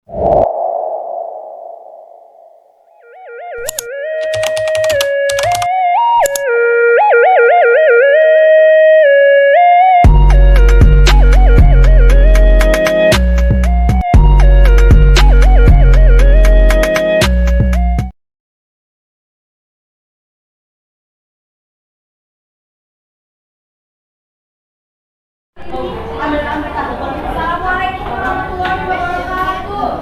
Assalamualaikum warahmatullahi wabarakatuh.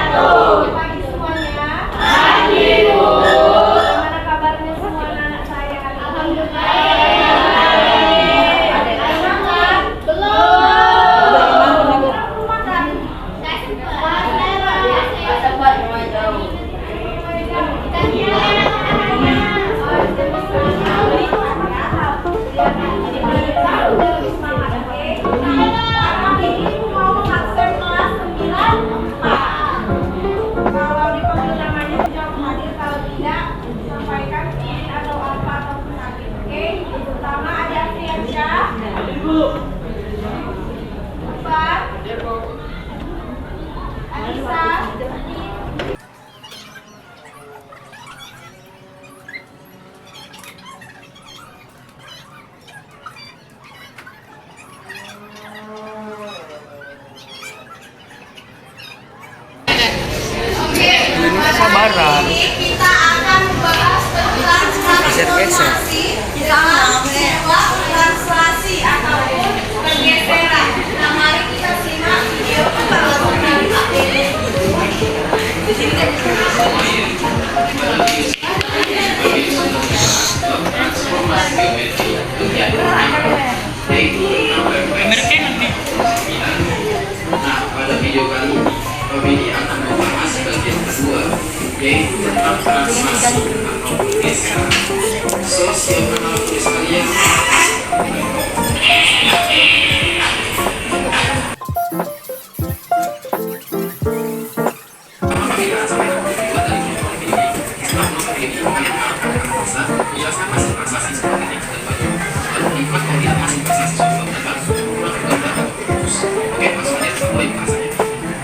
Selamat pagi semuanya. Gimana kabarnya semua anak saya? Alhamdulillah. Ada yang makan? Belum. Belum makan. Sabaran. Kita akan membahas tentang transformasi dalam sebuah translasi ataupun pergeseran. Nah, mari kita simak video pembahasan dari Nah, pada video kali ini Robini akan membahas bagian kedua, yaitu tentang transformasi atau pergeseran. So, siapa nama tulis kalian? Jelaskan hasil transaksi sebagai nikmat dan baru. Lalu nikmat kemudian hasil transaksi suatu dan baru. Oke, langsung aja mulai pembahasannya.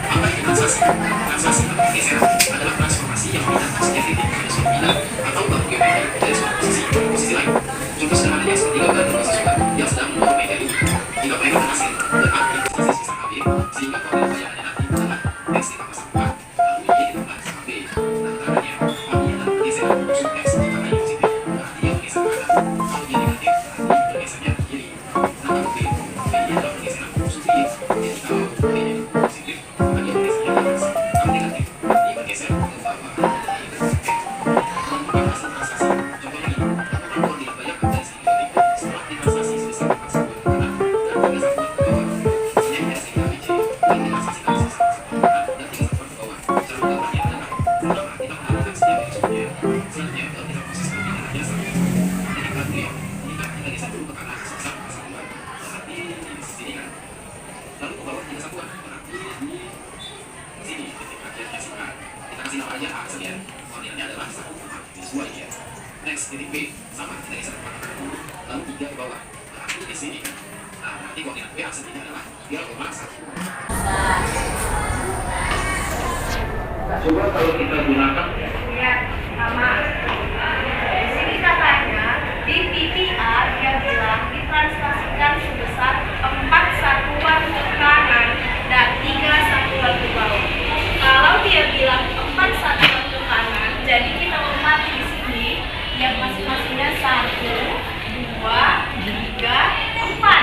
Apa itu transaksi? Transaksi atau pergeseran adalah transformasi yang memindahkan setiap titik pada suatu bidang atau batu geometri dari suatu posisi ke posisi lain. Contoh sederhananya seperti gambar dua siswa yang sedang membangun meja ini. Jika mereka berhasil dan aktivitas sisi sang AB, sehingga proses bayangannya nanti adalah X ditambah sama A, lalu Y ditambah sama B. Nah, caranya kami adalah pergeseran untuk X jika Y positif, berarti yang bergeser ke kanan. Kalau Y negatif, berarti bergesernya ke kiri. Nah, kalau B adalah pergeseran untuk Y, jadi kalau B positif, maka dia bergesernya ke atas. Kalau negatif, dia bergeser ke bawah. Menentukan hasil transaksi. Contoh lagi, lakukan uang tidak banyak dari segi negatif setelah ditransaksi sebesar 4 satuan ke kanan dan 3 satuan ke bawah. Misalnya dari segi ABC, yang ditransaksikan sebesar 1 satuan ke kanan dan 3 satuan ke bawah. Cara menggambarnya adalah pertama kita menentukan setiap jenisnya. Selanjutnya kita proses perbedaan biasa. Jadi perhatikan ya, jika kita geser dulu ke kanan sebesar 4 satuan, berarti di sini kan. Lalu ke bawah 3 satuan, berarti di sini titik akhirnya si A. Kita kasih nama aja A sekian. Koordinatnya adalah 1, sesuai ya. Next, titik B sama, kita geser ke kanan dulu, lalu 3 ke bawah, berarti di sini kan. Nah, berarti koordinat B aslinya adalah 3,1. Coba kalau kita gunakan ya, sama. Di sini katanya di PPR dia bilang ditranslasikan sebesar 4 satuan ke kanan dan 3 satuan ke bawah. Kalau dia bilang 4 satuan ke kanan, jadi kita hormati di sini yang masing-masingnya 1, 2, 3, 4.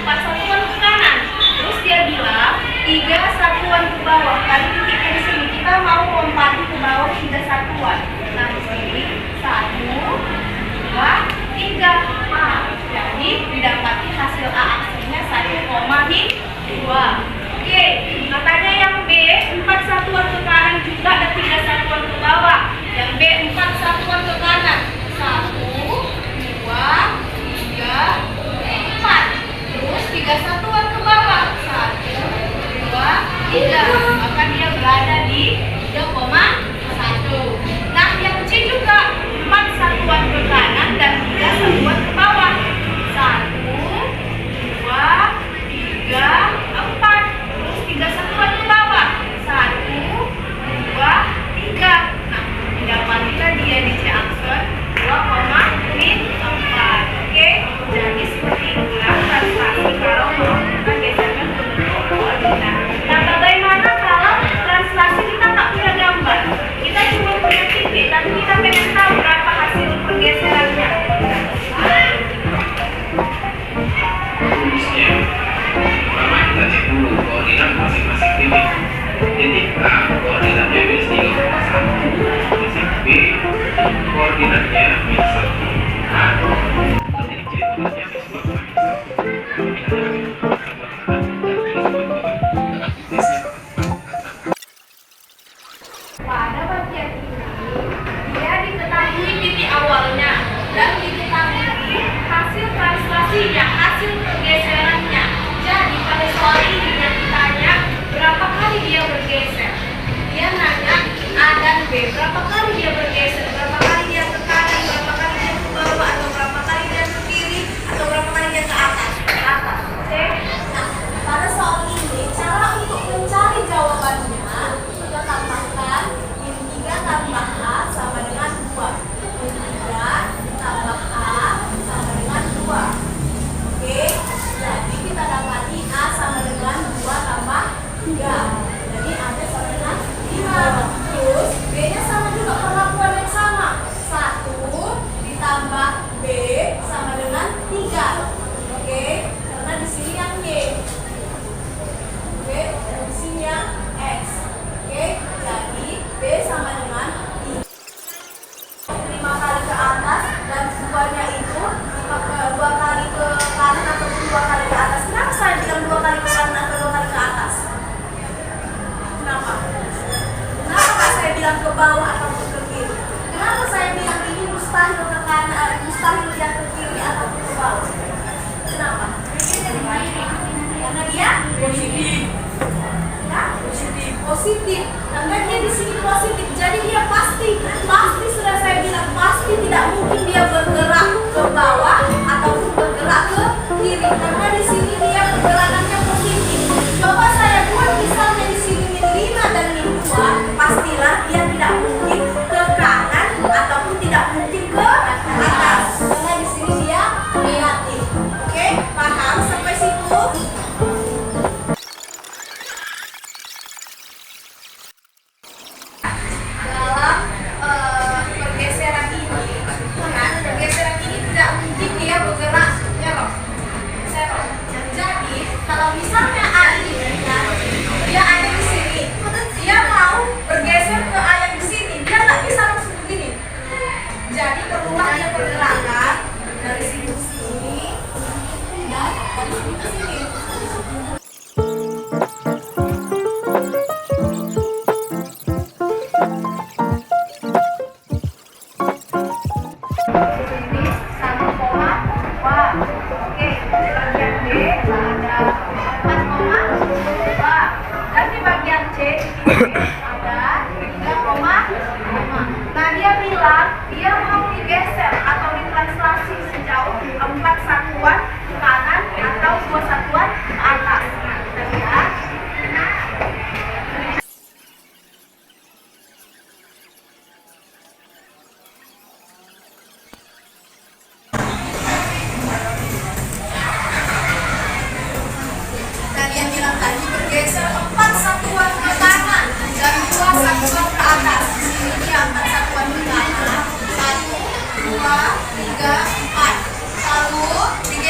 4 satuan ke kanan. Terus dia bilang 3 satuan ke bawah. Kali titiknya di sini kita mau lompati ke bawah 3 satuan. Nah, di sini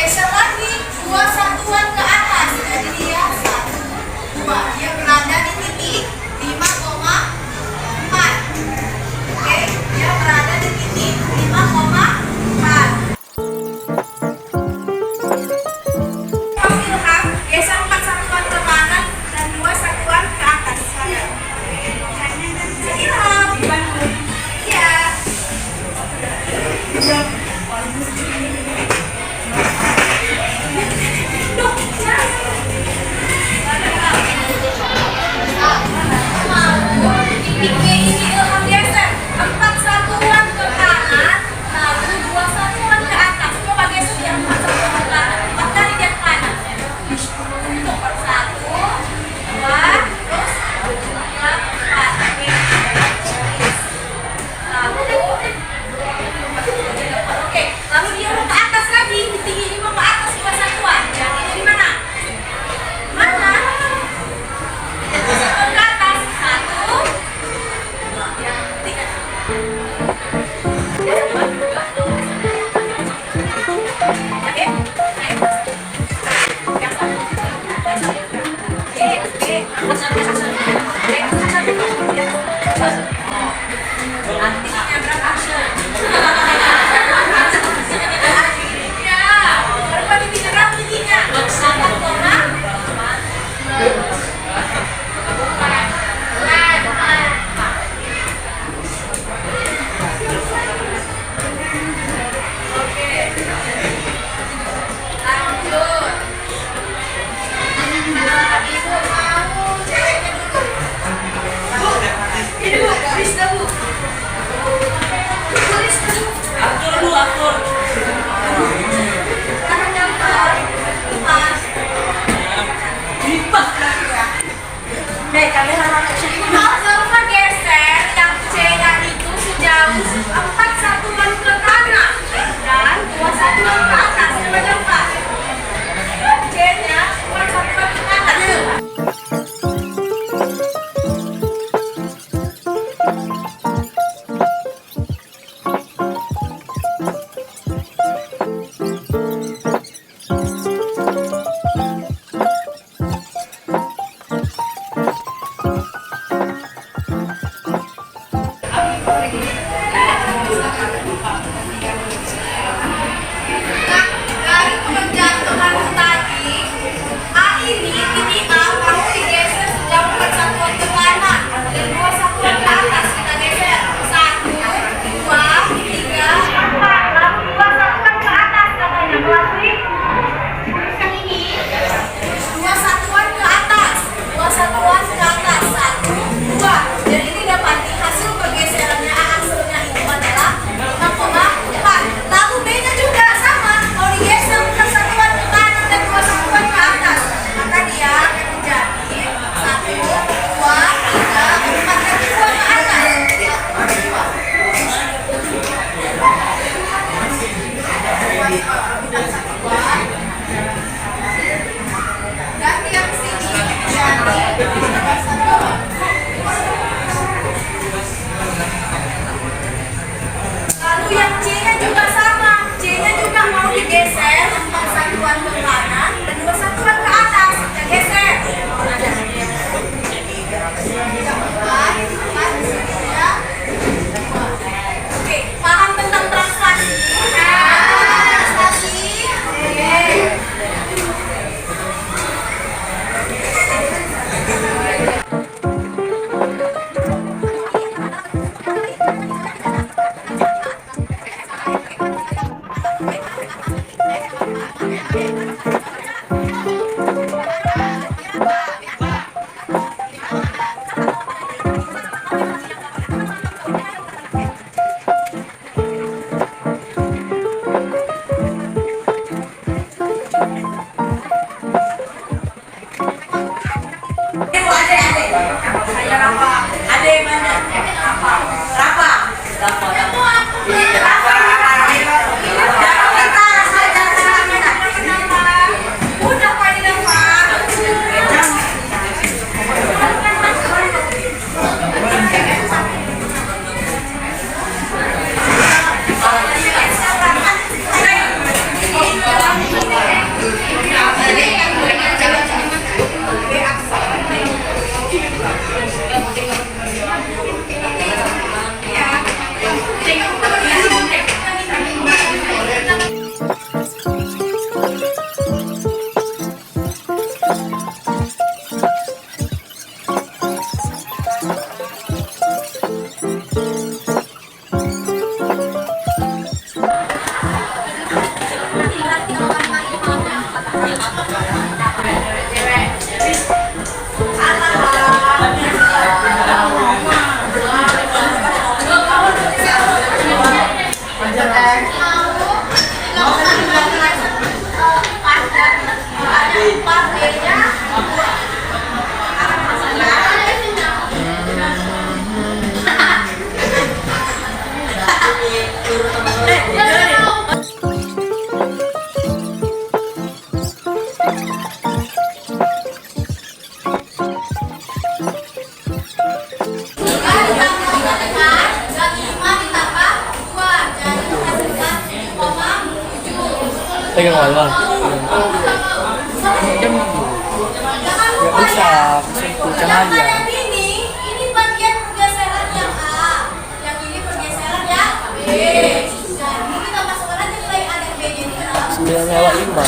geser lagi dua satuan ke atas. Jadi dia 1, 2. Dia berada di titik 5,4. Oke, dia berada di titik 5,4. Ilham, geser 4 satuan ke kanan dan 2 satuan ke atas. Ilham, iya. Duh, Pegang wal. Ya bisa jangan ya. Ini bagian pergeseran yang A, yang ini pergeseran yang B. Jadi kita masukkan aja nilai A dan B nya ini ke dalam 9/5.